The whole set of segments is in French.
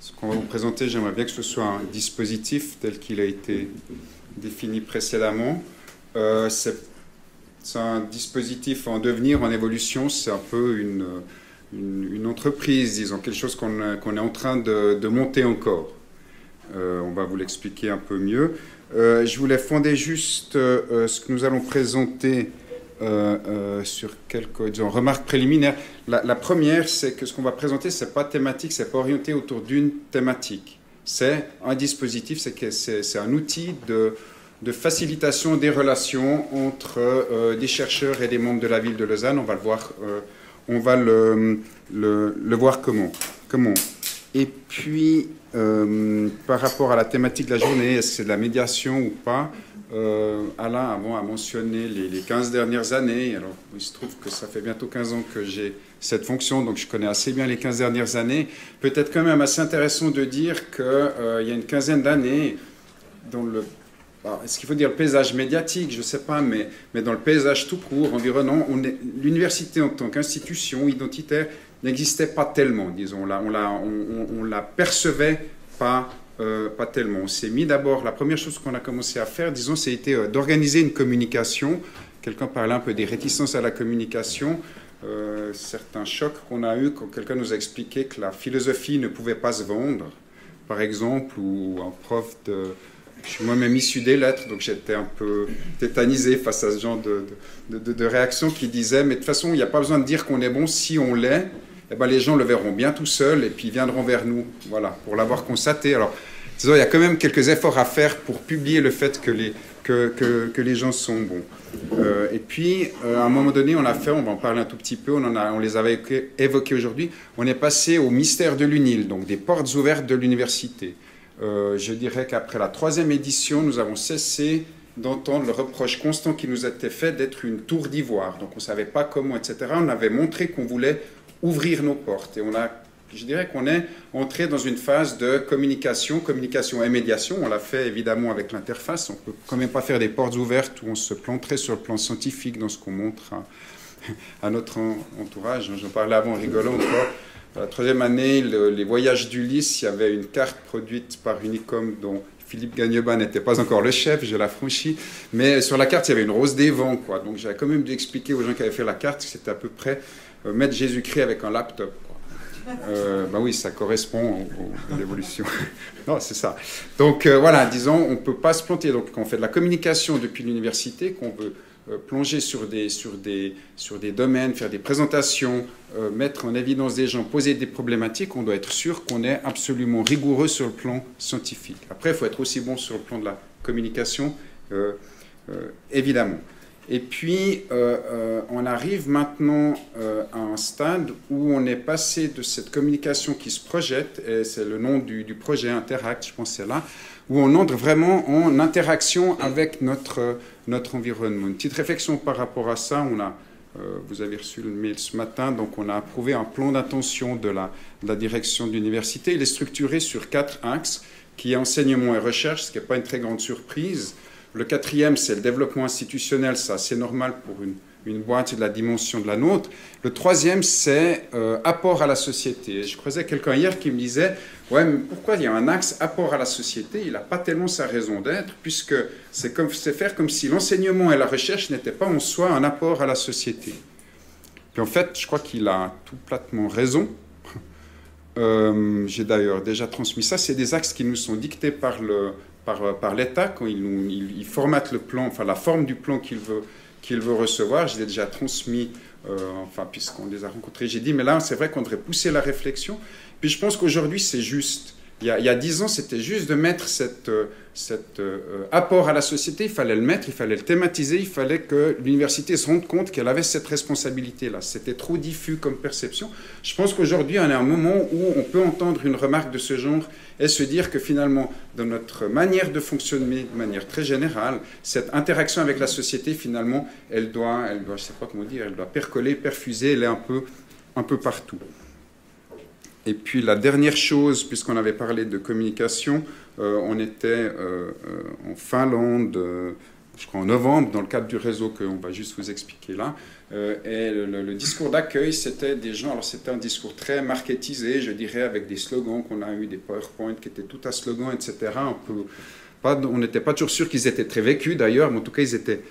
Ce qu'on va vous présenter, j'aimerais bien que ce soit un dispositif tel qu'il a été défini précédemment. C'est un dispositif en devenir, en évolution, c'est un peu une entreprise, disons, quelque chose qu'on est en train de monter encore. On va vous l'expliquer un peu mieux. Je voulais fonder juste ce que nous allons présenter sur quelques remarques préliminaires. La première, c'est que ce qu'on va présenter, ce n'est pas thématique, ce n'est pas orienté autour d'une thématique. C'est un dispositif, c'est un outil de facilitation des relations entre des chercheurs et des membres de la ville de Lausanne. On va le voir, le voir comment. Et puis, par rapport à la thématique de la journée, est-ce que c'est de la médiation ou pas, Alain avant a mentionné les 15 dernières années. Alors, il se trouve que ça fait bientôt 15 ans que j'ai cette fonction, donc je connais assez bien les 15 dernières années. Peut-être quand même assez intéressant de dire qu'il y a une quinzaine d'années, dans le... Est-ce qu'il faut dire le paysage médiatique? Je ne sais pas, mais dans le paysage tout court, environnant, l'université en tant qu'institution identitaire n'existait pas tellement, disons. On la percevait pas tellement. On s'est mis d'abord, la première chose qu'on a commencé à faire, disons, c'était d'organiser une communication. Quelqu'un parlait un peu des réticences à la communication, certains chocs qu'on a eus quand quelqu'un nous a expliqué que la philosophie ne pouvait pas se vendre, par exemple, ou un prof de... Je suis moi-même issu des lettres, donc j'étais un peu tétanisé face à ce genre de réaction qui disait, mais de toute façon, il n'y a pas besoin de dire qu'on est bon, si on l'est, eh ben, les gens le verront bien tout seuls et puis ils viendront vers nous, voilà, pour l'avoir constaté. Alors, disons, il y a quand même quelques efforts à faire pour publier le fait que les gens sont bons. Et puis, à un moment donné, on va en parler un tout petit peu, on les avait évoqués aujourd'hui, on est passé au mystère de l'UNIL, donc des portes ouvertes de l'université. Je dirais qu'après la 3e édition, nous avons cessé d'entendre le reproche constant qui nous était fait d'être une tour d'ivoire. Donc on ne savait pas comment, etc. On avait montré qu'on voulait ouvrir nos portes. Et je dirais qu'on est entré dans une phase de communication et médiation. On l'a fait évidemment avec l'interface. On ne peut quand même pas faire des portes ouvertes où on se planterait sur le plan scientifique dans ce qu'on montre à notre entourage. J'en parlais avant, rigolant encore. La 3e année, les voyages d'Ulysse, il y avait une carte produite par Unicom dont Philippe Gagneban n'était pas encore le chef, je l'affranchis. Mais sur la carte, il y avait une rose des vents, quoi. Donc j'avais quand même dû expliquer aux gens qui avaient fait la carte que c'était à peu près mettre Jésus-Christ avec un laptop, quoi. Ben oui, ça correspond à l'évolution. Non, c'est ça. Donc voilà, disons, on ne peut pas se planter. Donc quand on fait de la communication depuis l'université, qu'on veut plonger sur des domaines, faire des présentations, mettre en évidence des gens, poser des problématiques, on doit être sûr qu'on est absolument rigoureux sur le plan scientifique. Après, il faut être aussi bon sur le plan de la communication, évidemment. Et puis, on arrive maintenant à un stade où on est passé de cette communication qui se projette, et c'est le nom du projet Interact, je pense que c'est là, où on entre vraiment en interaction avec notre environnement. Une petite réflexion par rapport à ça, vous avez reçu le mail ce matin, donc on a approuvé un plan d'intention de la direction de l'université. Il est structuré sur 4 axes, qui est enseignement et recherche, ce qui n'est pas une très grande surprise. Le 4e, c'est le développement institutionnel, ça c'est normal pour une boîte de la dimension de la nôtre. Le 3e, c'est apport à la société. Je croisais quelqu'un hier qui me disait « Ouais, mais pourquoi il y a un axe apport à la société? Il n'a pas tellement sa raison d'être, puisque c'est faire comme si l'enseignement et la recherche n'étaient pas en soi un apport à la société. » Puis en fait, je crois qu'il a tout platement raison. J'ai d'ailleurs déjà transmis ça. C'est des axes qui nous sont dictés par l'État quand il formate le plan, enfin la forme du plan qu'il veut recevoir. Je l'ai déjà transmis, puisqu'on les a rencontrés, j'ai dit, mais là, c'est vrai qu'on devrait pousser la réflexion. Puis je pense qu'aujourd'hui, c'est juste. Il y a 10 ans, c'était juste de mettre cet apport à la société, il fallait le mettre, il fallait le thématiser, il fallait que l'université se rende compte qu'elle avait cette responsabilité-là. C'était trop diffus comme perception. Je pense qu'aujourd'hui, on est à un moment où on peut entendre une remarque de ce genre et se dire que finalement, dans notre manière de fonctionner de manière très générale, cette interaction avec la société, finalement, elle doit, je ne sais pas comment dire, elle doit percoler, perfuser, elle est un peu partout. Et puis la dernière chose, puisqu'on avait parlé de communication, on était en Finlande, je crois en novembre, dans le cadre du réseau qu'on va juste vous expliquer là. Et le discours d'accueil, c'était des gens, alors c'était un discours très marketisé, je dirais, avec des slogans qu'on a eu, des PowerPoint qui étaient tout à slogans, etc. On n'était pas toujours sûr qu'ils étaient très vécus d'ailleurs, mais en tout cas ils étaient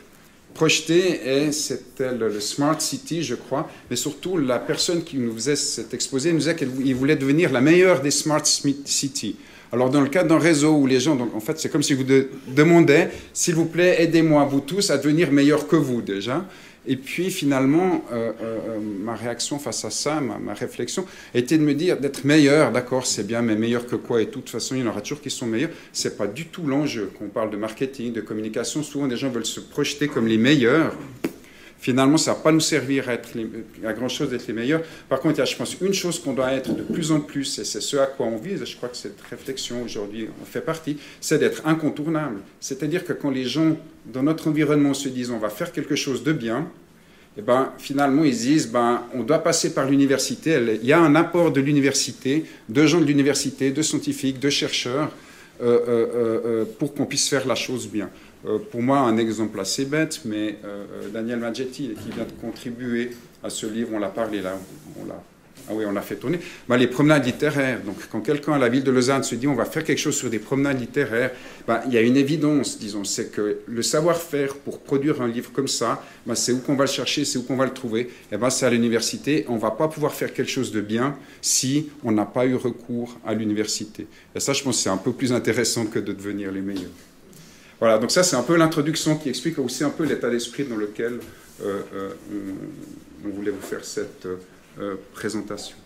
projetés, et c'était le Smart City, je crois, mais surtout la personne qui nous faisait cet exposé nous disait qu'il voulait devenir la meilleure des Smart Cities. Alors dans le cadre d'un réseau où les gens, donc en fait c'est comme si vous demandaient, s'il vous plaît, aidez-moi vous tous à devenir meilleurs que vous déjà. Et puis finalement, ma réaction face à ça, ma réflexion, était de me dire d'être meilleur, d'accord, c'est bien, mais meilleur que quoi? Et de toute façon, il y en aura toujours qui sont meilleurs. Ce n'est pas du tout l'enjeu. Quand on parle de marketing, de communication, souvent des gens veulent se projeter comme les meilleurs. Finalement, ça ne va pas nous servir à grand-chose d'être les meilleurs. Par contre, il y a, je pense, une chose qu'on doit être de plus en plus, et c'est ce à quoi on vise, et je crois que cette réflexion aujourd'hui en fait partie, c'est d'être incontournable. C'est-à-dire que quand les gens, dans notre environnement, se disent on va faire quelque chose de bien, et ben, finalement, ils disent on doit passer par l'université. Il y a un apport de l'université, de gens de l'université, de scientifiques, de chercheurs, pour qu'on puisse faire la chose bien. Pour moi, un exemple assez bête, mais Daniel Maggetti, qui vient de contribuer à ce livre, on l'a parlé là, on l'a fait tourner, les promenades littéraires. Donc, quand quelqu'un à la ville de Lausanne se dit on va faire quelque chose sur des promenades littéraires, il y a une évidence, disons, c'est que le savoir-faire pour produire un livre comme ça, c'est où qu'on va le chercher, c'est où qu'on va le trouver, c'est à l'université. On ne va pas pouvoir faire quelque chose de bien si on n'a pas eu recours à l'université. Et ça, je pense que c'est un peu plus intéressant que de devenir les meilleurs. Voilà, donc ça c'est un peu l'introduction qui explique aussi un peu l'état d'esprit dans lequel on voulait vous faire cette présentation.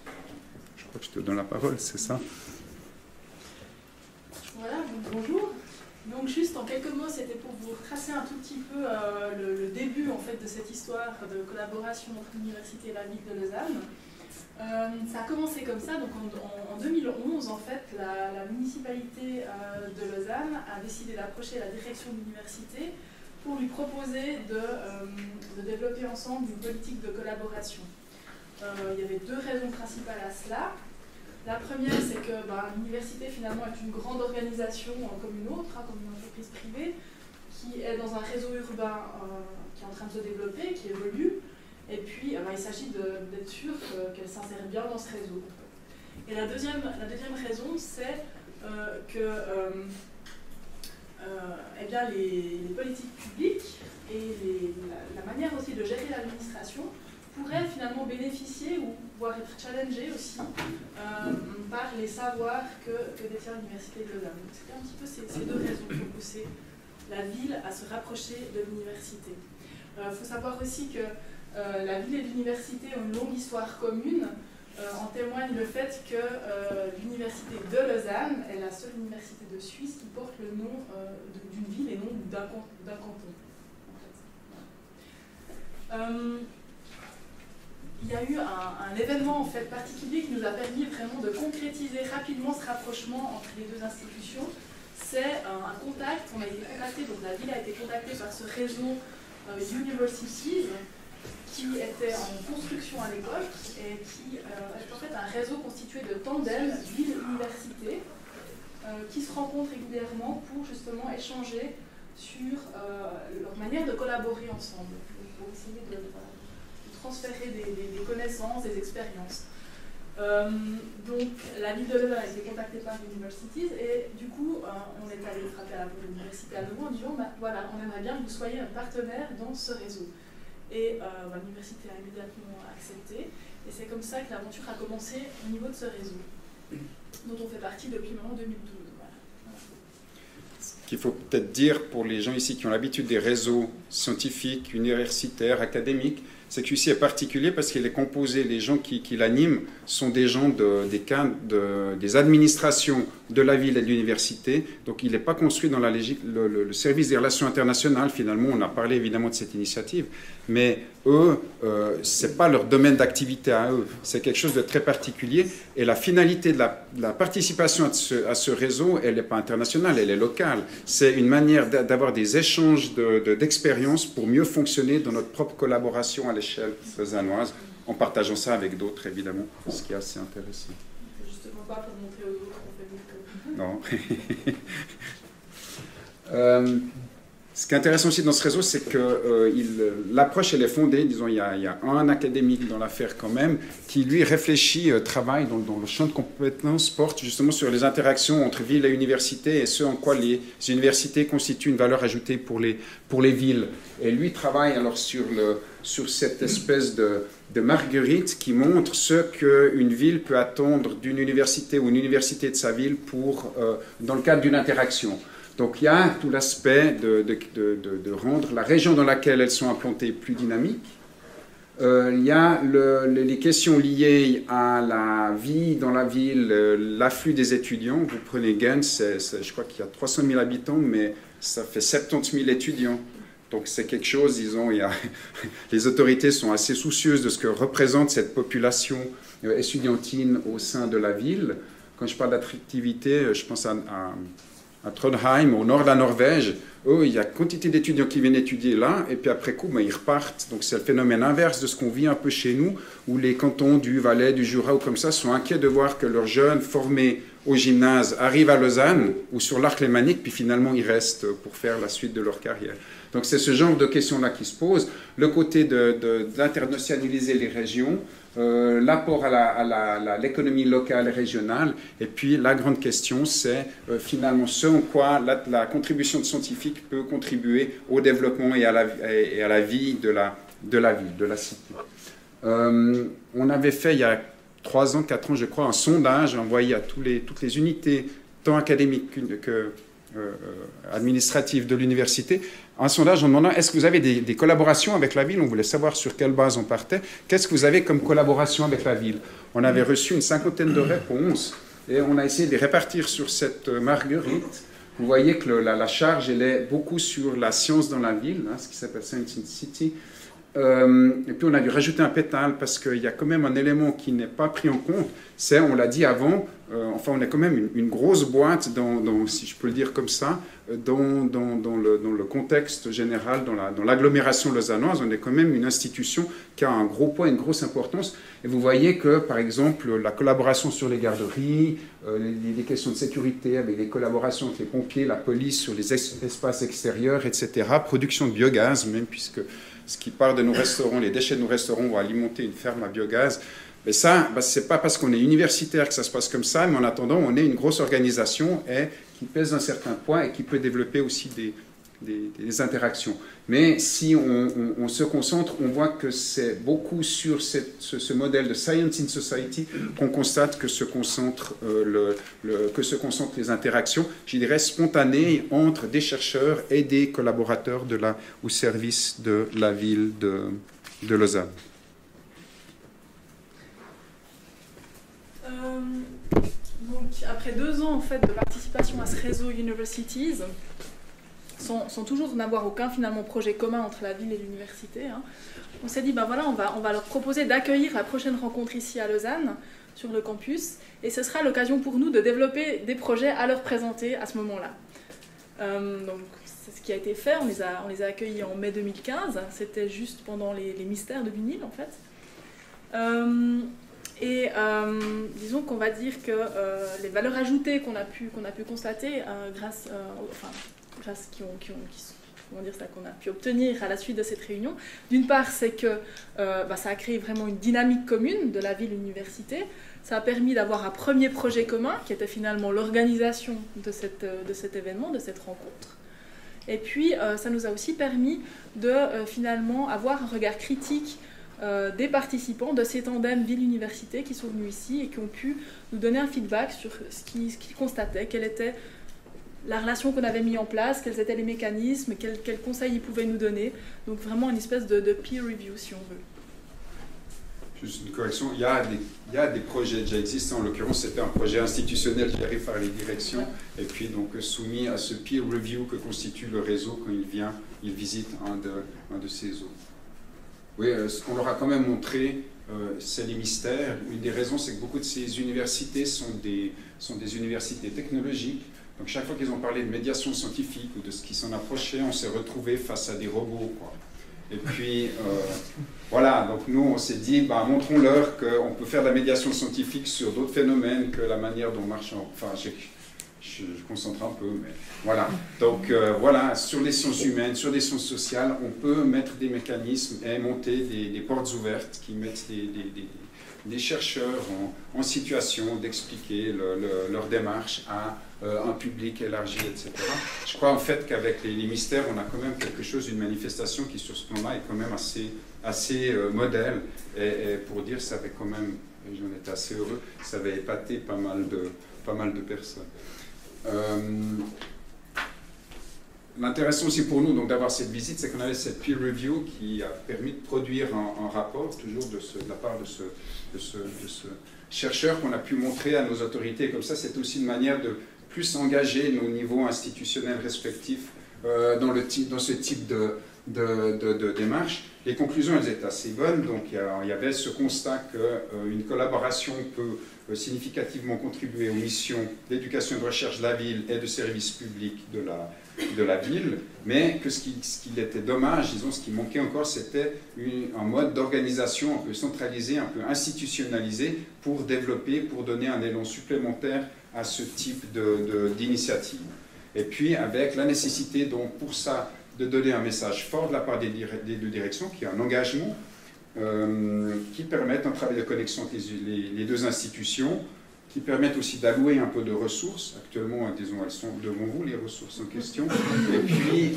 Je crois que je te donne la parole, c'est ça? Voilà, donc bonjour. Donc juste en quelques mots, c'était pour vous tracer un tout petit peu le début en fait de cette histoire de collaboration entre l'université et la ville de Lausanne. Ça a commencé comme ça, donc en 2011, en fait, la municipalité de Lausanne a décidé d'approcher la direction de l'université pour lui proposer de développer ensemble une politique de collaboration. Il y avait deux raisons principales à cela. La première, c'est que l'université finalement est une grande organisation comme une autre, comme une entreprise privée, qui est dans un réseau urbain qui est en train de se développer, qui évolue. Et puis, il s'agit d'être sûr qu'elle s'insère bien dans ce réseau. Et la deuxième raison, c'est que les politiques publiques et la manière aussi de gérer l'administration pourraient finalement bénéficier ou voire être challengées aussi par les savoirs que détient l'université de Lausanne. C'était un petit peu ces deux raisons qui ont poussé la ville à se rapprocher de l'université. Il faut savoir aussi que la ville et l'université ont une longue histoire commune. En témoigne le fait que l'université de Lausanne est la seule université de Suisse qui porte le nom d'une ville et non d'un canton. En fait. Il y a eu un événement en fait, particulier qui nous a permis vraiment de concrétiser rapidement ce rapprochement entre les deux institutions. C'est un contact, on a été contacté, donc la ville a été contactée par ce réseau Universities, qui était en construction à l'époque et qui est en fait un réseau constitué de tandems ville-université qui se rencontrent régulièrement pour justement échanger sur leur manière de collaborer ensemble, pour essayer de transférer des connaissances, des expériences. Donc la ville de Lausanne a été contactée par Universities et du coup on est allé frapper à la porte de l'université à nouveau en disant voilà, on aimerait bien que vous soyez un partenaire dans ce réseau. Et l'université a immédiatement accepté. Et c'est comme ça que l'aventure a commencé au niveau de ce réseau, dont on fait partie depuis maintenant 2012. Voilà. Ce qu'il faut peut-être dire pour les gens ici qui ont l'habitude des réseaux scientifiques, universitaires, académiques, c'est que celui-ci est particulier parce qu'il est composé, les gens qui l'animent sont des gens des administrations de la ville et de l'université. Donc il n'est pas construit dans le service des relations internationales. Finalement, on a parlé évidemment de cette initiative, mais eux, ce n'est pas leur domaine d'activité à eux. C'est quelque chose de très particulier. Et la finalité de la participation à ce réseau, elle n'est pas internationale, elle est locale. C'est une manière d'avoir des échanges d'expériences pour mieux fonctionner dans notre propre collaboration à l'échelle lausannoise, en partageant ça avec d'autres, évidemment, ce qui est assez intéressant. Justement pas pour montrer aux autres qu'on fait mieux que... Non. Ce qui est intéressant aussi dans ce réseau, c'est que l'approche, elle est fondée, disons, il y a un académique dans l'affaire quand même, qui lui réfléchit, travaille dans le champ de compétences, porte justement sur les interactions entre ville et université et ce en quoi les universités constituent une valeur ajoutée pour les villes. Et lui travaille alors sur cette espèce de marguerite qui montre ce qu'une ville peut attendre d'une université ou une université de sa ville dans le cadre d'une interaction. Donc il y a tout l'aspect de rendre la région dans laquelle elles sont implantées plus dynamique. Il y a les questions liées à la vie dans la ville, l'afflux des étudiants. Vous prenez Gent, je crois qu'il y a 300 000 habitants, mais ça fait 70 000 étudiants. Donc c'est quelque chose, disons, les autorités sont assez soucieuses de ce que représente cette population estudiantine au sein de la ville. Quand je parle d'attractivité, je pense à Trondheim, au nord de la Norvège, il y a quantité d'étudiants qui viennent étudier là, et puis après coup, ils repartent. Donc c'est le phénomène inverse de ce qu'on vit un peu chez nous, où les cantons du Valais, du Jura ou comme ça sont inquiets de voir que leurs jeunes formés au gymnase arrivent à Lausanne ou sur l'Arc lémanique, puis finalement ils restent pour faire la suite de leur carrière. Donc c'est ce genre de questions-là qui se posent. Le côté d'internationaliser les régions, l'apport à l'économie locale et régionale, et puis la grande question, c'est finalement ce en quoi la contribution de scientifiques peut contribuer au développement et à la vie de la ville, de la cité. On avait fait il y a 3 ans, 4 ans, je crois, un sondage envoyé à toutes les unités, tant académiques que administratives de l'université, un sondage en demandant est-ce que vous avez des collaborations avec la ville. On voulait savoir sur quelle base on partait. Qu'est-ce que vous avez comme collaboration avec la ville? On avait reçu une 50aine de réponses et on a essayé de les répartir sur cette marguerite. Vous voyez que la charge, elle est beaucoup sur la science dans la ville, ce qui s'appelle Science in City. Et puis on a dû rajouter un pétale parce qu'il y a quand même un élément qui n'est pas pris en compte, c'est, on l'a dit avant, enfin on est quand même une grosse boîte, si je peux le dire comme ça, dans le contexte général, dans l'agglomération lausannoise, on est quand même une institution qui a un gros poids, une grosse importance. Et vous voyez que, par exemple, la collaboration sur les garderies, les questions de sécurité avec les collaborations avec les pompiers, la police sur les espaces extérieurs, etc., production de biogaz, même puisque ce qui part de nos restaurants, les déchets de nos restaurants vont alimenter une ferme à biogaz. Mais ça, c'est pas parce qu'on est universitaire que ça se passe comme ça, mais en attendant, on est une grosse organisation qui pèse un certain poids et qui peut développer aussi des interactions. Mais si on se concentre, on voit que c'est beaucoup sur ce modèle de Science in Society qu'on constate que se concentrent les interactions, je dirais, spontanées entre des chercheurs et des collaborateurs au service de la ville de Lausanne. Donc, après 2 ans en fait, de participation à ce réseau Universities, sans toujours n'avoir aucun finalement projet commun entre la ville et l'université, on s'est dit, ben voilà, on va leur proposer d'accueillir la prochaine rencontre ici à Lausanne, sur le campus, et ce sera l'occasion pour nous de développer des projets à leur présenter à ce moment-là. Donc c'est ce qui a été fait, on les a accueillis en mai 2015, c'était juste pendant les mystères de Bunil en fait. Disons qu'on va dire que les valeurs ajoutées qu'on a pu constater qu'on a pu obtenir à la suite de cette réunion, d'une part c'est que ça a créé vraiment une dynamique commune de la ville-université, ça a permis d'avoir un premier projet commun qui était finalement l'organisation de cet événement, de cette rencontre. Et puis ça nous a aussi permis de finalement avoir un regard critique des participants de ces tandems ville-université qui sont venus ici et qui ont pu nous donner un feedback sur ce qu'ils constataient, quelle était la relation qu'on avait mis en place, quels étaient les mécanismes, quels conseils ils pouvaient nous donner. Donc vraiment une espèce de peer review si on veut. Juste une correction, il y a des projets déjà existants, en l'occurrence c'était un projet institutionnel qui arrive par les directions et puis donc soumis à ce peer review que constitue le réseau quand il visite un de ces eaux. Oui, ce qu'on leur a quand même montré, c'est les mystères. Une des raisons, c'est que beaucoup de ces universités sont des universités technologiques. Donc chaque fois qu'ils ont parlé de médiation scientifique ou de ce qui s'en approchait, on s'est retrouvé face à des robots, quoi. Et puis, voilà, donc nous, on s'est dit, montrons-leur qu'on peut faire de la médiation scientifique sur d'autres phénomènes que la manière dont marche... Enfin, je concentre un peu, mais voilà. Donc voilà, sur les sciences humaines, sur les sciences sociales, on peut mettre des mécanismes et monter des portes ouvertes qui mettent des chercheurs en situation d'expliquer leur démarche à un public élargi, etc. Je crois en fait qu'avec les mystères, on a quand même quelque chose, une manifestation qui sur ce plan-là est quand même assez modèle, et pour dire ça avait quand même, j'en étais assez heureux, ça avait épaté pas mal de personnes. L'intéressant aussi pour nous d'avoir cette visite, c'est qu'on avait cette peer review qui a permis de produire un rapport, toujours de la part de ce chercheur qu'on a pu montrer à nos autorités. Comme ça, c'est aussi une manière de plus engager nos niveaux institutionnels respectifs dans ce type de démarche. Les conclusions, elles étaient assez bonnes, donc il y avait ce constat qu'une collaboration peut significativement contribuer aux missions d'éducation et de recherche de la ville et de services publics de la ville, mais que ce qui était dommage, disons, ce qui manquait encore, c'était un mode d'organisation un peu centralisé, un peu institutionnalisé pour développer, pour donner un élan supplémentaire à ce type d'initiative. Et puis avec la nécessité, donc, pour ça, de donner un message fort de la part des deux directions, qui est un engagement, qui permettent un travail de connexion entre les deux institutions, qui permettent aussi d'allouer un peu de ressources. Actuellement, disons, elles sont devant vous, les ressources en question. Et puis,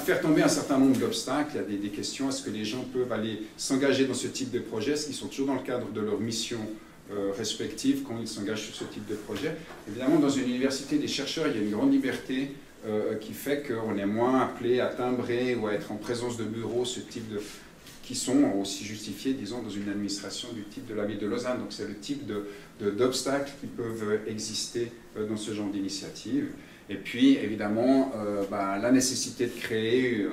faire tomber un certain nombre d'obstacles. Il y a des questions. Est-ce que les gens peuvent aller s'engager dans ce type de projet? Est-ce qu'ils sont toujours dans le cadre de leur mission respective quand ils s'engagent sur ce type de projet? Évidemment, dans une université des chercheurs, il y a une grande liberté qui fait qu'on est moins appelé à timbrer ou à être en présence de bureaux, ce type qui sont aussi justifiés, disons, dans une administration du type de la ville de Lausanne. Donc c'est le type d'obstacles qui peuvent exister dans ce genre d'initiative. Et puis, évidemment, la nécessité de créer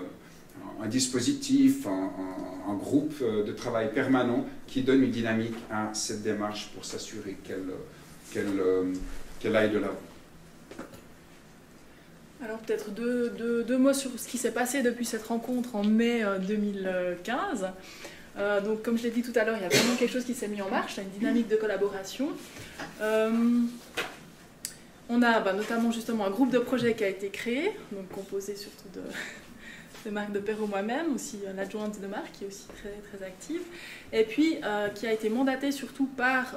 un dispositif, un groupe de travail permanent qui donne une dynamique à cette démarche pour s'assurer qu'elle aille de l'avant. Alors peut-être deux mots sur ce qui s'est passé depuis cette rencontre en mai 2015. Donc comme je l'ai dit tout à l'heure, il y a vraiment quelque chose qui s'est mis en marche, une dynamique de collaboration. On a notamment justement un groupe de projet qui a été créé, donc composé surtout de Marc de Perrault, moi-même, aussi l'adjointe de Marc qui est aussi très, très active, et puis qui a été mandatée surtout par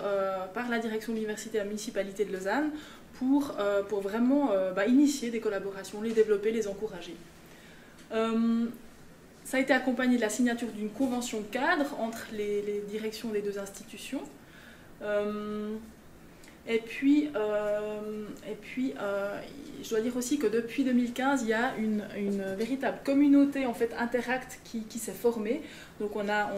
la direction de l'université et la municipalité de Lausanne pour vraiment initier des collaborations, les développer, les encourager. Ça a été accompagné de la signature d'une convention cadre entre les directions des deux institutions. Et puis, je dois dire aussi que depuis 2015, il y a une véritable communauté en fait Interact qui s'est formée. Donc on a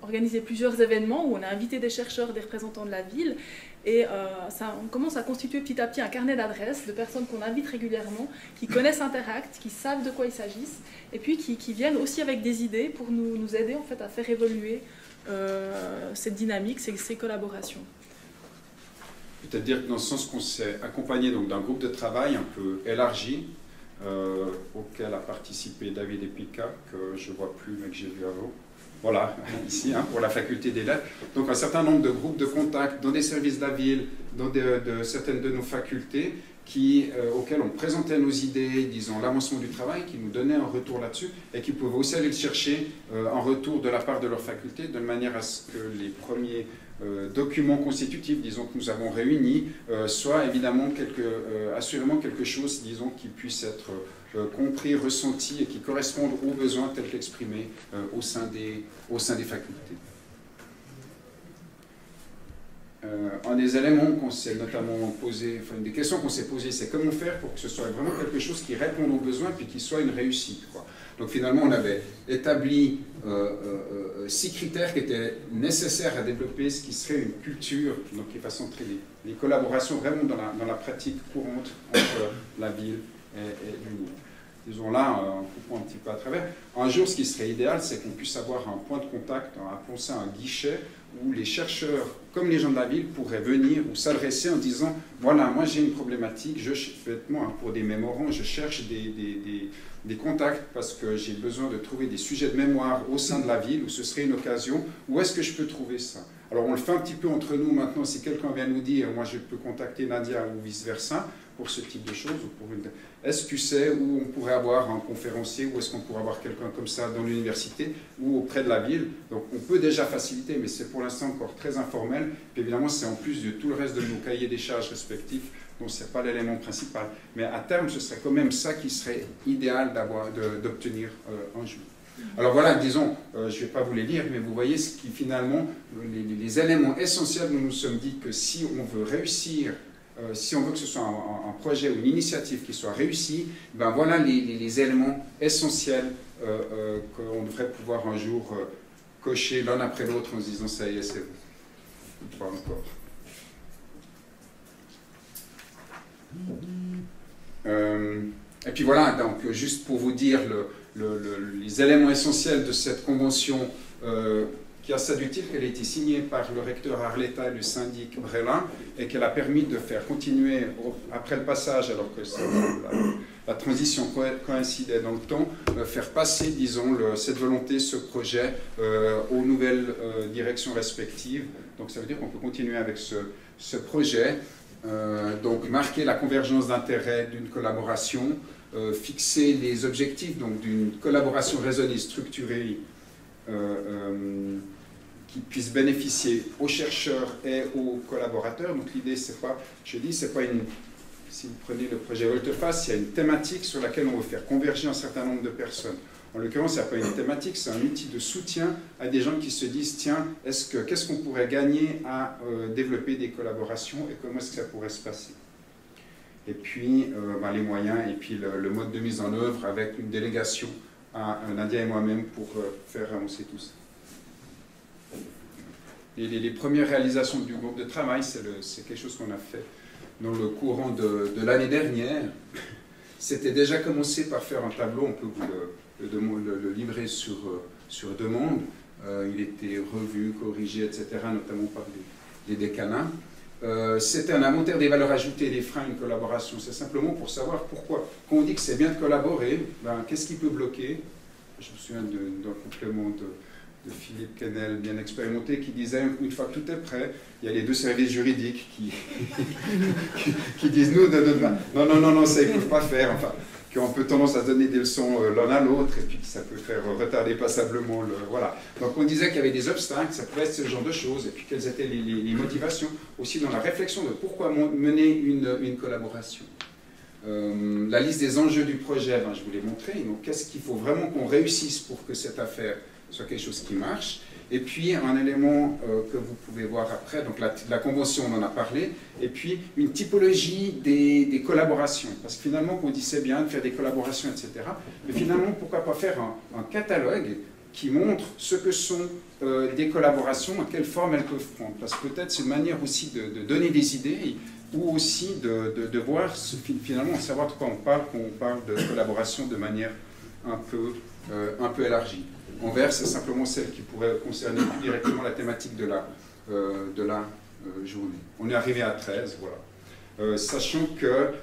organisé plusieurs événements où on a invité des chercheurs, des représentants de la ville, et on commence à constituer petit à petit un carnet d'adresses de personnes qu'on invite régulièrement, qui connaissent Interact, qui savent de quoi il s'agit, et puis qui viennent aussi avec des idées pour nous aider en fait à faire évoluer cette dynamique, ces collaborations. Peut-être dire que dans ce sens qu'on s'est accompagné d'un groupe de travail un peu élargi, auquel a participé David Epica, que je ne vois plus mais que j'ai vu avant. Voilà, ici, pour la faculté des lettres. Donc un certain nombre de groupes de contact dans des services de la ville, dans certaines de nos facultés, auxquels on présentait nos idées, disons l'avancement du travail, qui nous donnaient un retour là-dessus, et qui pouvaient aussi aller le chercher en retour de la part de leur faculté, de manière à ce que les premiers documents constitutifs, disons, que nous avons réunis, soient évidemment assurément quelque chose, disons, qui puisse être compris, ressenti et qui correspondent aux besoins tels qu'exprimés au sein des facultés. Un des éléments qu'on s'est notamment posé, enfin une des questions qu'on s'est posées, c'est comment faire pour que ce soit vraiment quelque chose qui réponde aux besoins puis qui soit une réussite, quoi. Donc finalement, on avait établi 6 critères qui étaient nécessaires à développer ce qui serait une culture, donc qui va centrer les collaborations vraiment dans la pratique courante entre la ville et l'Union. disons là, en coupant un petit peu à travers. Un jour, ce qui serait idéal, c'est qu'on puisse avoir un point de contact, appelons ça un guichet, où les chercheurs, comme les gens de la ville, pourraient venir ou s'adresser en disant « Voilà, moi j'ai une problématique, bêtement, pour des mémorants, je cherche des contacts parce que j'ai besoin de trouver des sujets de mémoire au sein de la ville où ce serait une occasion. Où est-ce que je peux trouver ça ?» Alors on le fait un petit peu entre nous maintenant. Si quelqu'un vient nous dire « Moi je peux contacter Nadia » ou vice-versa pour ce type de choses. Est-ce que tu sais où on pourrait avoir un conférencier, ou est-ce qu'on pourrait avoir quelqu'un comme ça dans l'université ou auprès de la ville? Donc on peut déjà faciliter, mais c'est pour l'instant encore très informel. Puis évidemment, c'est en plus de tout le reste de nos cahiers des charges respectifs, donc ce n'est pas l'élément principal. Mais à terme, ce serait quand même ça qui serait idéal d'obtenir un jour. Alors voilà, disons, je ne vais pas vous les lire, mais vous voyez ce qui finalement, les éléments essentiels, nous nous sommes dit que si on veut réussir, si on veut que ce soit un projet ou une initiative qui soit réussie, ben voilà les éléments essentiels qu'on devrait pouvoir un jour cocher l'un après l'autre en se disant ça y est, c'est bon. Pas encore. Et puis voilà, donc juste pour vous dire les éléments essentiels de cette convention qui a ça d'utile qu'elle a été signée par le recteur Arletta et le syndic Brelin, et qu'elle a permis de faire continuer, après le passage, alors que la transition coïncidait dans le temps, faire passer, disons, cette volonté, ce projet aux nouvelles directions respectives. Donc ça veut dire qu'on peut continuer avec ce projet, donc marquer la convergence d'intérêts d'une collaboration, fixer les objectifs d'une collaboration raisonnée, structurée, qui puisse bénéficier aux chercheurs et aux collaborateurs. Donc l'idée, c'est pas, je dis, c'est pas une... Si vous prenez le projet Volteface, il y a une thématique sur laquelle on veut faire converger un certain nombre de personnes. En l'occurrence, il n'y a pas une thématique, c'est un outil de soutien à des gens qui se disent, tiens, qu'est-ce qu'on pourrait gagner à développer des collaborations et comment est-ce que ça pourrait se passer? Et puis, les moyens et puis le mode de mise en œuvre avec une délégation à Nadia et moi-même pour faire avancer tout ça. Et les premières réalisations du groupe de travail, c'est quelque chose qu'on a fait dans le courant de l'année dernière. C'était déjà commencé par faire un tableau, on peut vous le livrer sur demande. Il était revu, corrigé, etc., notamment par les décanats. C'était un inventaire des valeurs ajoutées et des freins à une collaboration. C'est simplement pour savoir pourquoi. Quand on dit que c'est bien de collaborer, qu'est-ce qui peut bloquer? Je me souviens d'un complément de Philippe Quesnel, bien expérimenté, qui disait, une fois que tout est prêt, il y a les deux services juridiques qui disent, non, ça ils ne peuvent pas faire, enfin, qu'on peut tendance à donner des leçons l'un à l'autre, et puis que ça peut faire retarder passablement voilà. Donc on disait qu'il y avait des obstacles, ça pouvait être ce genre de choses, et puis quelles étaient les motivations, aussi dans la réflexion de pourquoi mener une collaboration. La liste des enjeux du projet, je vous l'ai montré, donc qu'est-ce qu'il faut vraiment qu'on réussisse pour que cette affaire soit quelque chose qui marche. Et puis un élément que vous pouvez voir après, donc la convention, on en a parlé, et puis une typologie des collaborations. Parce que finalement, on dit c'est bien de faire des collaborations, etc. Mais finalement, pourquoi pas faire un catalogue qui montre ce que sont des collaborations, en quelle forme elles peuvent prendre. Parce que peut-être c'est une manière aussi de donner des idées, ou aussi de voir, finalement, savoir de quoi on parle quand on parle de collaboration de manière un peu élargie. Envers, c'est simplement celle qui pourrait concerner plus directement la thématique de la journée. On est arrivé à 13, voilà. Sachant qu'elles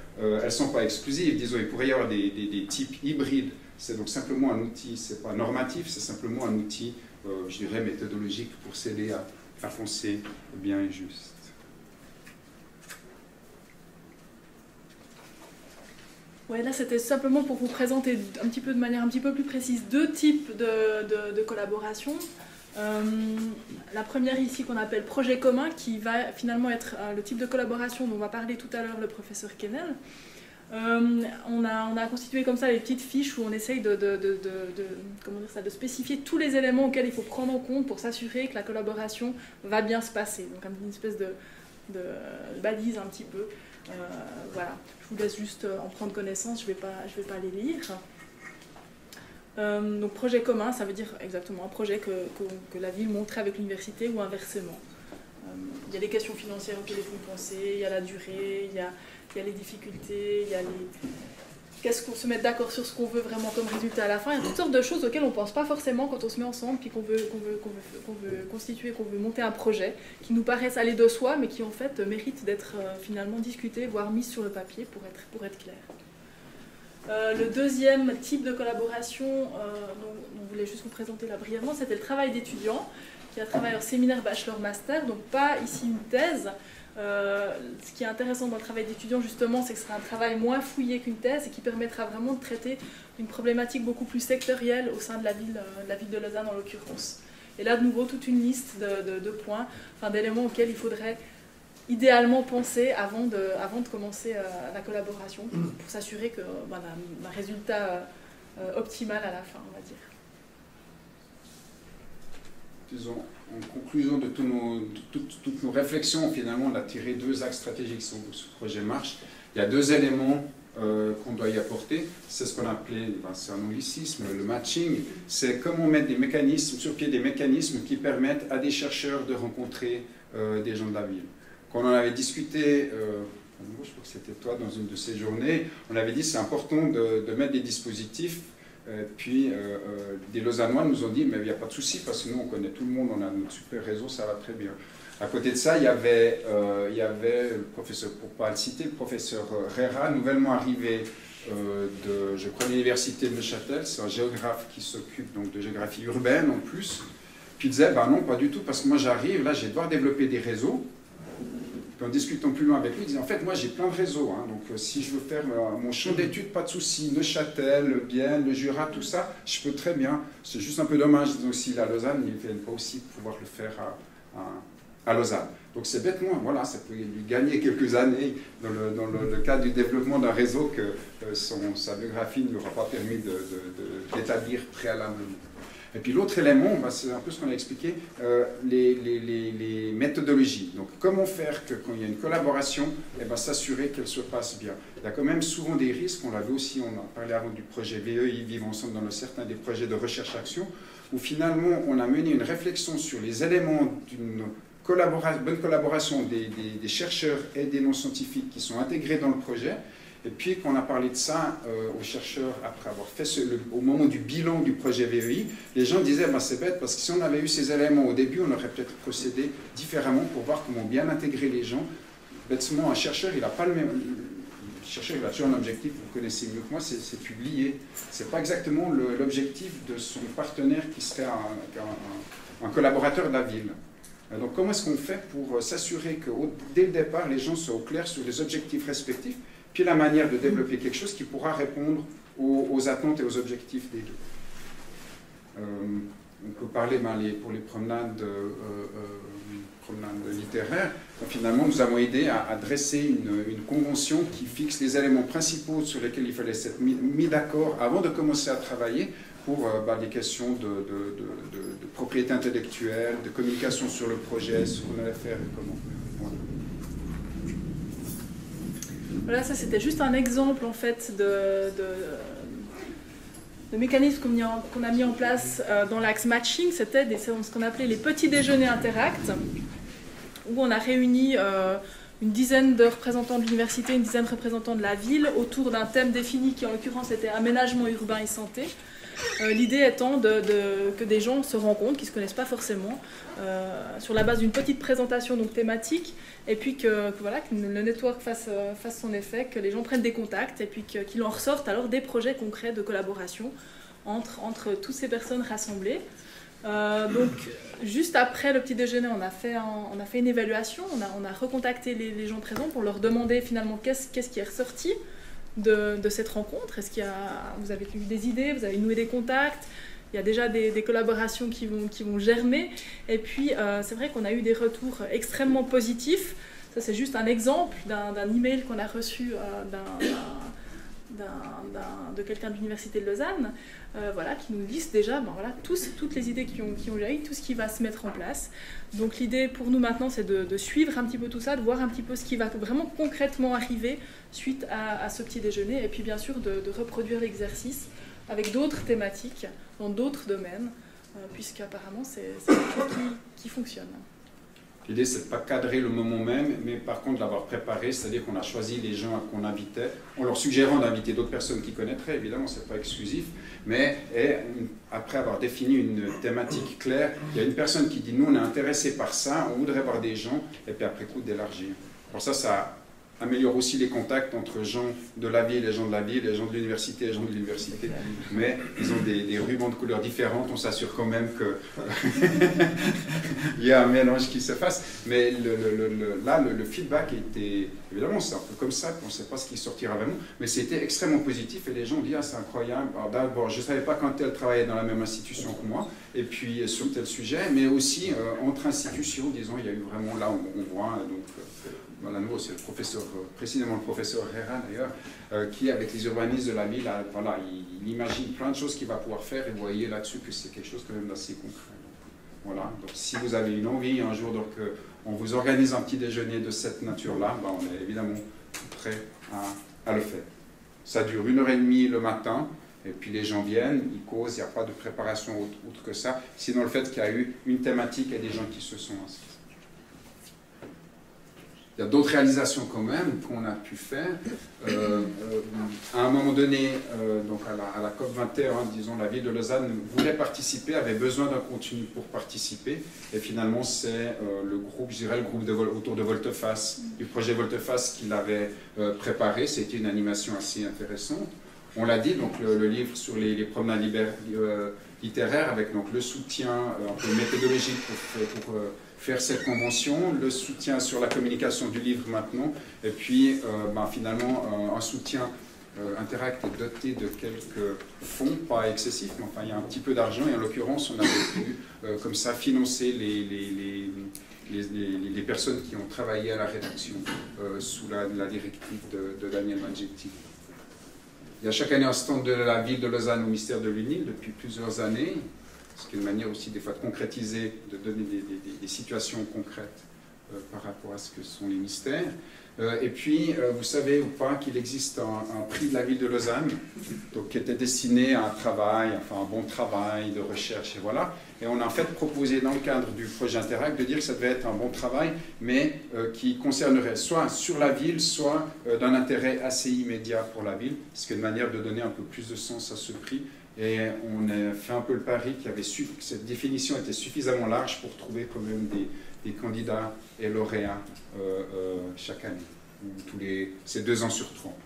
ne sont pas exclusives, disons, il pourrait y avoir des types hybrides. C'est donc simplement un outil, c'est pas normatif, c'est simplement un outil, je dirais, méthodologique pour s'aider à penser bien et juste. Ouais, là c'était simplement pour vous présenter un petit peu de manière un petit peu plus précise deux types de collaboration. La première ici qu'on appelle projet commun, qui va finalement être le type de collaboration dont va parler tout à l'heure le professeur Quesnel. On a constitué comme ça les petites fiches où on essaye comment dire ça, de spécifier tous les éléments auxquels il faut prendre en compte pour s'assurer que la collaboration va bien se passer. Donc une espèce de balise un petit peu. Voilà, je vous laisse juste en prendre connaissance, je vais pas les lire. Donc projet commun, ça veut dire exactement un projet que la ville monterait avec l'université ou inversement. Il y a les questions financières auxquelles il faut penser, il y a la durée, il y a les difficultés, il y a qu'est-ce qu'on se met d'accord sur ce qu'on veut vraiment comme résultat à la fin. Il y a toutes sortes de choses auxquelles on ne pense pas forcément quand on se met ensemble, puis qu'on veut constituer, qu'on veut monter un projet, qui nous paraissent aller de soi, mais qui en fait méritent d'être finalement discutés, voire mis sur le papier pour être clair. Le deuxième type de collaboration, dont on voulait juste vous présenter là brièvement, c'était le travail d'étudiant, qui est un travail en séminaire bachelor-master, donc pas ici une thèse. Ce qui est intéressant dans le travail d'étudiant, justement, c'est que ce sera un travail moins fouillé qu'une thèse et qui permettra vraiment de traiter une problématique beaucoup plus sectorielle au sein de la ville de Lausanne en l'occurrence. Et là, de nouveau, toute une liste de points, enfin, d'éléments auxquels il faudrait idéalement penser avant de commencer la collaboration pour s'assurer que un résultat optimal à la fin, on va dire. Disons, en conclusion de toutes nos réflexions, finalement, on a tiré deux axes stratégiques pour que ce projet marche. Il y a deux éléments qu'on doit y apporter. C'est ce qu'on appelait, c'est un anglicisme, le matching. C'est comment mettre des mécanismes, sur pied des mécanismes qui permettent à des chercheurs de rencontrer des gens de la ville. Quand on en avait discuté, je crois que c'était toi dans une de ces journées, on avait dit c'est important de mettre des dispositifs. Puis des Lausannois nous ont dit mais il n'y a pas de souci parce que nous on connaît tout le monde, on a notre super réseau, ça va très bien. À côté de ça, il y avait le professeur, pour ne pas le citer, le professeur Rera, nouvellement arrivé de, je crois, l'université de Neuchâtel. C'est un géographe qui s'occupe donc de géographie urbaine en plus. Puis il disait, ben non, pas du tout, parce que moi j'arrive, là je vais devoir développer des réseaux. Puis en discutant plus loin avec lui, il disait, en fait, moi j'ai plein de réseaux, hein, donc si je veux faire mon champ d'études, pas de souci, Neuchâtel, Bienne, le Jura, tout ça, je peux très bien. C'est juste un peu dommage, disons aussi, la Lausanne, il ne vient pas aussi pouvoir le faire à Lausanne. Donc c'est bêtement, voilà, ça peut lui gagner quelques années dans le cadre du développement d'un réseau que sa biographie ne lui aura pas permis d'établir préalablement. Et puis l'autre élément, c'est un peu ce qu'on a expliqué, les méthodologies. Donc comment faire que quand il y a une collaboration, s'assurer qu'elle se passe bien. Il y a quand même souvent des risques, on l'a vu aussi, on a parlé avant du projet VE, ils vivent ensemble dans certains des projets de recherche-action, où finalement on a mené une réflexion sur les éléments d'une bonne collaboration des chercheurs et des non-scientifiques qui sont intégrés dans le projet. Et puis, quand on a parlé de ça aux chercheurs, après avoir fait au moment du bilan du projet VEI, les gens disaient c'est bête, parce que si on avait eu ces éléments au début, on aurait peut-être procédé différemment pour voir comment bien intégrer les gens. Bêtement, un chercheur, il n'a pas le même... Le chercheur, il a toujours un objectif, vous connaissez mieux que moi, c'est publier. Ce n'est pas exactement l'objectif de son partenaire qui serait un collaborateur de la ville. Donc, comment est-ce qu'on fait pour s'assurer que dès le départ, les gens soient au clair sur les objectifs respectifs, puis la manière de développer quelque chose qui pourra répondre aux attentes et aux objectifs des deux. On peut parler pour les promenades littéraires. Finalement, nous avons aidé à dresser une convention qui fixe les éléments principaux sur lesquels il fallait s'être mis d'accord avant de commencer à travailler pour des questions de propriété intellectuelle, de communication sur le projet, ce qu'on allait faire et comment. Voilà, ça c'était juste un exemple en fait de mécanismes qu'on a mis en place dans l'axe matching. C'était ce qu'on appelait les petits déjeuners interact, où on a réuni une dizaine de représentants de l'université, une dizaine de représentants de la ville autour d'un thème défini qui en l'occurrence était aménagement urbain et santé. L'idée étant que des gens se rencontrent, qui ne se connaissent pas forcément, sur la base d'une petite présentation donc, thématique, et puis que le network fasse son effet, que les gens prennent des contacts, et puis qu'il en ressorte alors des projets concrets de collaboration entre toutes ces personnes rassemblées. Donc, juste après le petit déjeuner, on a fait une évaluation, on a recontacté les gens présents pour leur demander finalement qu'est-ce qui est ressorti de cette rencontre. Est-ce vous avez eu des idées, vous avez noué des contacts, il y a déjà des collaborations qui vont germer, et puis c'est vrai qu'on a eu des retours extrêmement positifs. Ça c'est juste un exemple d'un email qu'on a reçu de quelqu'un de l'université de Lausanne, qui nous liste déjà toutes les idées qui ont jailli, tout ce qui va se mettre en place. Donc l'idée pour nous maintenant c'est de suivre un petit peu tout ça, de voir un petit peu ce qui va vraiment concrètement arriver suite à ce petit déjeuner, et puis bien sûr de reproduire l'exercice avec d'autres thématiques dans d'autres domaines, puisqu'apparemment c'est quelque chose qui fonctionne. L'idée, c'est de ne pas cadrer le moment même, mais par contre, l'avoir préparé, c'est-à-dire qu'on a choisi les gens qu'on invitait, en leur suggérant d'inviter d'autres personnes qui connaîtraient, évidemment, ce n'est pas exclusif, mais après avoir défini une thématique claire, il y a une personne qui dit, nous, on est intéressé par ça, on voudrait voir des gens, et puis après coup, d'élargir. Alors ça améliore aussi les contacts entre gens de la ville, les gens de la ville, les gens de l'université, les gens de l'université. Mais ils ont des rubans de couleurs différentes, on s'assure quand même qu'il y a un mélange qui se fasse. Mais là, le feedback était, évidemment, c'est un peu comme ça, on ne sait pas ce qui sortira vraiment, mais c'était extrêmement positif et les gens ont dit, ah, c'est incroyable. Alors d'abord, je ne savais pas quand elle travaillait dans la même institution que moi, et puis sur tel sujet, mais aussi entre institutions, disons, il y a eu vraiment, là, on voit, donc... Voilà, nous, c'est le professeur, précisément le professeur Herrera d'ailleurs, qui, avec les urbanistes de la ville, voilà, il imagine plein de choses qu'il va pouvoir faire et vous voyez là-dessus que c'est quelque chose quand même d'assez concret. Donc, voilà, donc si vous avez une envie un jour, donc, on vous organise un petit déjeuner de cette nature-là, ben, on est évidemment prêt à le faire. Ça dure 1h30 le matin, et puis les gens viennent, ils causent, il n'y a pas de préparation autre que ça, sinon le fait qu'il y a eu une thématique et des gens qui se sont inscrits. Il y a d'autres réalisations quand même qu'on a pu faire. À un moment donné, donc à la COP21, disons, la ville de Lausanne voulait participer, avait besoin d'un contenu pour participer. Et finalement, c'est le groupe, je dirais, le groupe autour de Volte-Face, du projet Volte-Face qu'il avait préparé. C'était une animation assez intéressante. On l'a dit, donc le livre sur les promenades littéraires, avec donc, le soutien un peu méthodologique pour faire cette convention, le soutien sur la communication du livre maintenant, et puis finalement un soutien Interact est doté de quelques fonds, pas excessifs, mais enfin il y a un petit peu d'argent, et en l'occurrence on avait pu comme ça financer les personnes qui ont travaillé à la rédaction sous la directive de Daniel Maggetti. Il y a chaque année un stand de la ville de Lausanne au ministère de l'UNIL depuis plusieurs années, ce qui est une manière aussi des fois de concrétiser, de donner des situations concrètes par rapport à ce que sont les mystères. Et puis, vous savez ou pas qu'il existe un prix de la ville de Lausanne, donc, qui était destiné à un travail, enfin un bon travail de recherche, et voilà. Et on a en fait proposé dans le cadre du projet Interact de dire que ça devait être un bon travail, mais qui concernerait soit sur la ville, soit d'un intérêt assez immédiat pour la ville, ce qui est une manière de donner un peu plus de sens à ce prix. Et on a fait un peu le pari que cette définition était suffisamment large pour trouver quand même des candidats et lauréats chaque année. C'est 2 ans sur 3.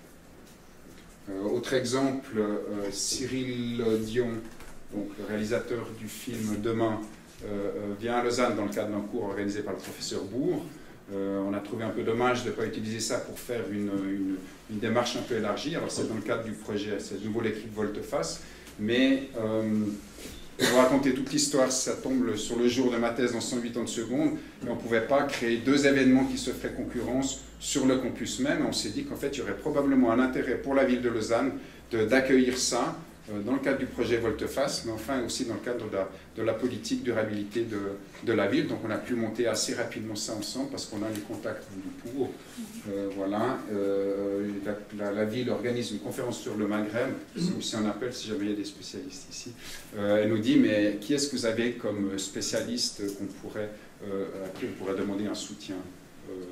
Autre exemple, Cyril Dion, donc le réalisateur du film Demain, vient à Lausanne dans le cadre d'un cours organisé par le professeur Bourg. On a trouvé un peu dommage de ne pas utiliser ça pour faire une démarche un peu élargie. Alors c'est dans le cadre du projet, c'est de nouveau l'équipe Volte-Face. Mais pour raconter toute l'histoire, ça tombe sur le jour de ma thèse dans 180 secondes, mais on ne pouvait pas créer 2 événements qui se feraient concurrence sur le campus même. On s'est dit qu'en fait, il y aurait probablement un intérêt pour la ville de Lausanne d'accueillir ça dans le cadre du projet Volte-Face, mais enfin aussi dans le cadre de la politique durabilité de la ville. Donc on a pu monter assez rapidement ça ensemble parce qu'on a les contacts pour. Voilà. La ville organise une conférence sur le Maghreb, c'est aussi un appel si jamais il y a des spécialistes ici. Elle nous dit, mais qui est-ce que vous avez comme spécialiste à qui on pourrait demander un soutien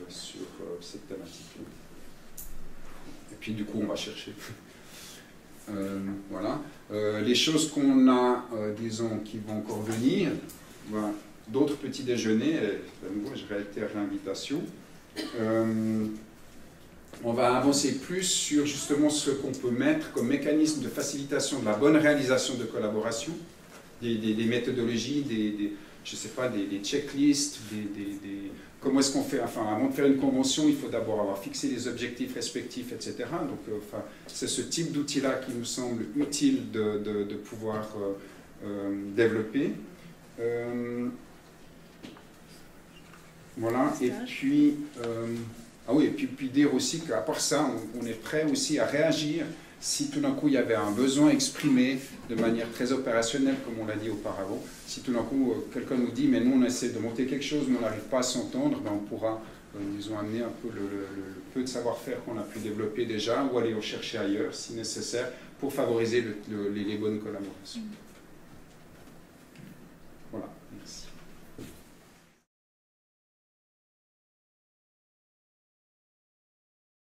sur cette thématique. Et puis du coup on va chercher. Voilà. Les choses qu'on a, disons, qui vont encore venir, voilà. D'autres petits déjeuners, à nouveau je réitère l'invitation. On va avancer plus sur justement ce qu'on peut mettre comme mécanisme de facilitation de la bonne réalisation de collaboration, des méthodologies, je sais pas, des checklists, comment est-ce qu'on fait, enfin, avant de faire une convention, il faut d'abord avoir fixé les objectifs respectifs, etc. Donc, enfin, c'est ce type d'outil-là qui nous semble utile de pouvoir développer. Voilà, et puis, ah oui, et puis dire aussi qu'à part ça, on est prêt aussi à réagir si tout d'un coup il y avait un besoin exprimé de manière très opérationnelle, comme on l'a dit auparavant. Si tout d'un coup quelqu'un nous dit, mais nous on essaie de monter quelque chose, mais on n'arrive pas à s'entendre, ben on pourra, disons, amener un peu le peu de savoir-faire qu'on a pu développer déjà, ou aller le chercher ailleurs, si nécessaire, pour favoriser les bonnes collaborations. Voilà, merci.